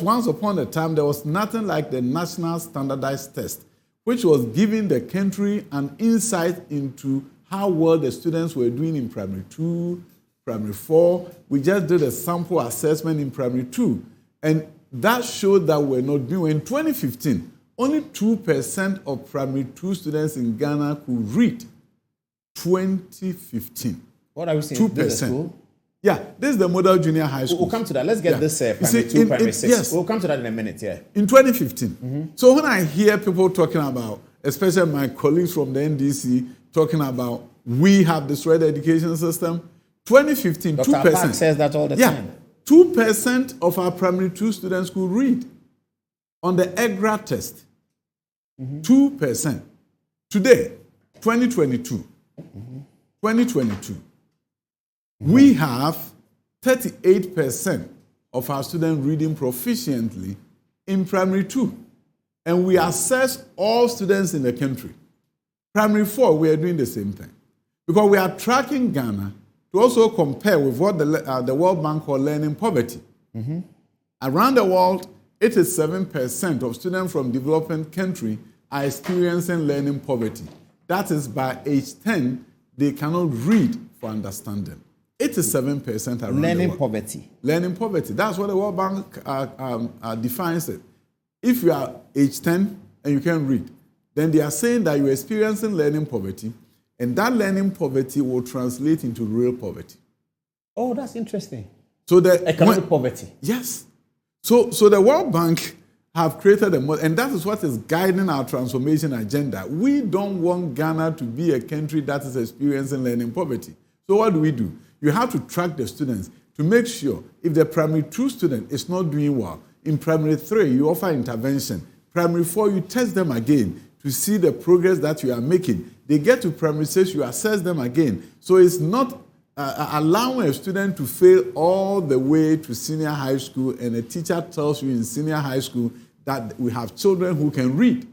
once upon a time, there was nothing like the National Standardized Test, which was giving the country an insight into how well the students were doing in primary 2, primary 4. We just did a sample assessment in primary 2. And that showed that we're not doing. In 2015, only 2% of primary 2 students in Ghana could read. 2015. What are we saying? 2%. Yeah, this is the model junior high school. We'll come to that. Let's get this primary 2, primary 6. Yes. We'll come to that in a minute, yeah. In 2015. So when I hear people talking about, especially my colleagues from the NDC, talking about we have destroyed the education system, 2015, Dr. 2%. Park says that all the time. 2% of our primary 2 students could read on the EGRA test. 2%. Today, 2022, we have 38% of our students reading proficiently in primary 2. And we assess all students in the country. Primary 4, we are doing the same thing. Because we are tracking Ghana to also compare with what the World Bank call learning poverty. Around the world, 87% of students from developing countries are experiencing learning poverty. That is, by age 10, they cannot read for understanding. 87% around learning the world. poverty. Learning poverty. That's what the World Bank defines it. If you are age 10 and you can read, then they are saying that you're experiencing learning poverty, and that learning poverty will translate into real poverty. Oh, that's interesting. So the economic poverty. Yes. So the World Bank have created a model, and that is what is guiding our transformation agenda. We don't want Ghana to be a country that is experiencing learning poverty. So what do? You have to track the students to make sure if the primary 2 student is not doing well, in primary 3, you offer intervention. Primary 4, you test them again to see the progress that you are making. They get to primary 6, you assess them again. So it's not allowing a student to fail all the way to senior high school, and a teacher tells you in senior high school that we have children who can read.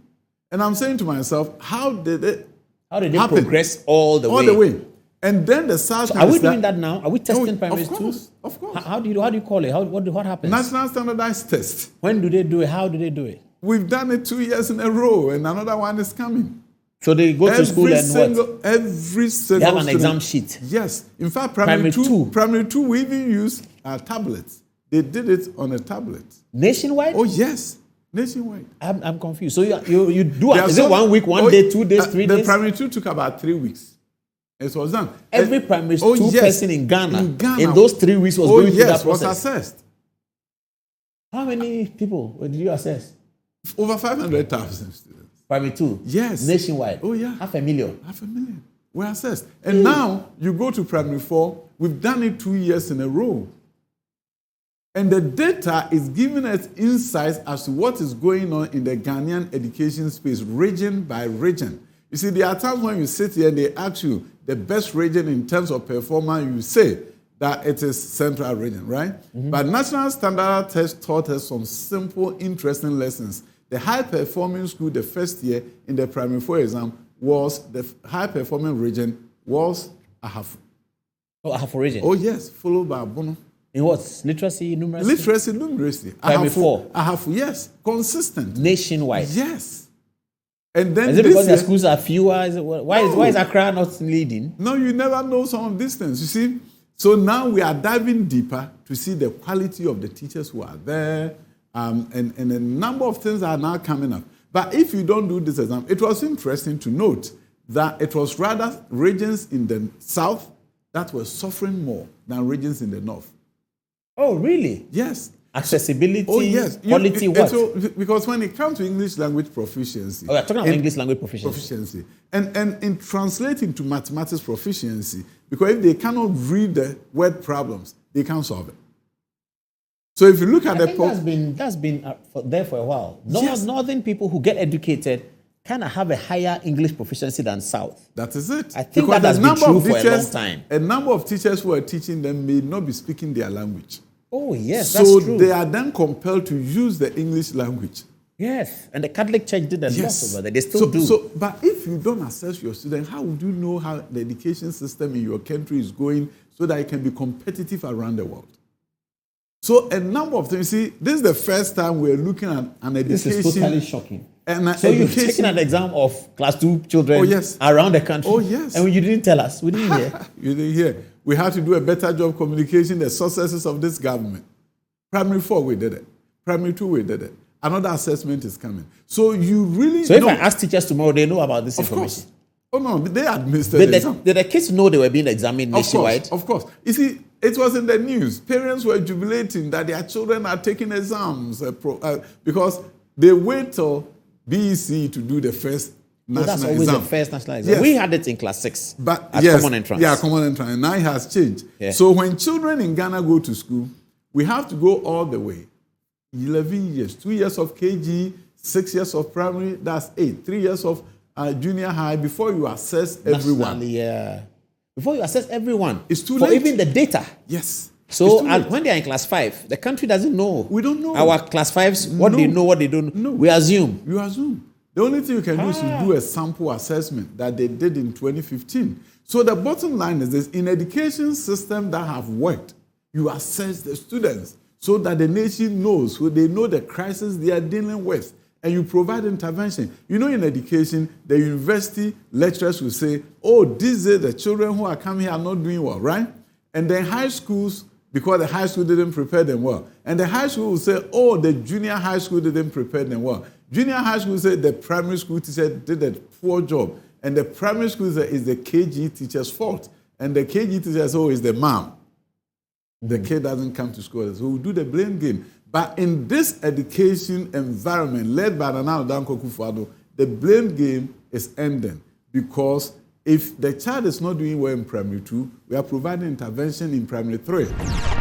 And I'm saying to myself, how did it happen? Progress all the way? All the way. And then the SARS. So are we doing that now? Are we testing primary 2? Of course. How do you call it? What happens? National Standardized Test. When do they do it? How do they do it? We've done it 2 years in a row, and another one is coming. So they go to school and what? Every single They have an student, exam sheet. Yes. In fact, primary two, we even use tablets. They did it on a tablet. Nationwide? Oh, yes. Nationwide. I'm confused. So you do it. Is it 1 week, 1 day, 2 days, 3 days? The primary 2 took about 3 weeks. It was done. Every primary 2 person in Ghana in those 3 weeks was going through that process. Was assessed. How many people did you assess? Over 500,000 students. Primary 2? Yes. Nationwide? Oh, yeah. 500,000? 500,000. We're assessed. And now you go to primary 4, we've done it 2 years in a row. And the data is giving us insights as to what is going on in the Ghanaian education space, region by region. You see, there are times when you sit here and they ask you the best region in terms of performance, you say that it is central region, right? But National Standard Test taught us some simple, interesting lessons. The high-performing school the first year in the primary 4 exam was, the high-performing region was Ahafu. Oh, Ahafu region? Oh, yes, followed by Abono. In what? Literacy, numeracy? Literacy, numeracy. Primary 4? Ahafu, yes. Consistent. Nationwide? Yes. And then is it because the schools are fewer? Why is Accra not leading? No, you never know some of these things, you see. So now we are diving deeper to see the quality of the teachers who are there, and a number of things are now coming up. But if you don't do this exam, it was interesting to note that it was rather regions in the south that were suffering more than regions in the north. Oh, really? Yes. Accessibility, oh, yes. quality, what? Because when it comes to English language proficiency... Oh, you're talking about English language proficiency. And in translating to mathematics proficiency, because if they cannot read the word problems, they can't solve it. So if you look at that's been there for a while. Northern people who get educated kind of have a higher English proficiency than South. That is it. I think that has been true for a long time. A number of teachers who are teaching them may not be speaking their language. Oh, yes, that's true. So they are then compelled to use the English language. Yes, and the Catholic Church did a lot over that. They still do. But if you don't assess your student, how would you know how the education system in your country is going so that it can be competitive around the world? So a number of things. See, this is the first time we're looking at an education. This is totally shocking. So you've taken an exam of class 2 children around the country. Oh, yes. And you didn't tell us. We didn't hear. You didn't hear. We had to do a better job communicating the successes of this government. Primary 4, we did it. Primary 2, we did it. Another assessment is coming. So you really So if I ask teachers tomorrow, they know about this information? Course. Oh, no, they administered the exam. Did the kids know they were being examined nationwide? Of course. You see, it was in the news. Parents were jubilating that their children are taking exams because they wait till BEC to do the first national that's always exam. the first national exam. Yes. We had it in class 6 as common entrance. Yeah, common entrance. Now it has changed. Yeah. So when children in Ghana go to school, we have to go all the way. 11 years, 2 years of KG, 6 years of primary, that's 8. 3 years of junior high before you assess everyone. Yeah. Before you assess everyone. It's too late. For even the data. Yes. So when they are in class 5, the country doesn't know. We don't know. Our class 5s, what they know, what they don't know. We assume. You assume. The only thing you can do is to do a sample assessment that they did in 2015. So the bottom line is this: in education system that have worked, you assess the students so that the nation knows, so they know the crisis they are dealing with, and you provide intervention. You know, in education, the university lecturers will say, oh, these are the children who are coming here are not doing well, right? And then high schools, because the high school didn't prepare them well. And the high school will say, oh, the junior high school didn't prepare them well. Junior high school said the primary school teacher did a poor job. And the primary school is the KG teacher's fault. And the KG teacher says, oh, it's the mom. The kid doesn't come to school. So we do the blame game. But in this education environment led by Nana Danko Kufuor, the blame game is ending. Because if the child is not doing well in primary 2, we are providing intervention in primary 3.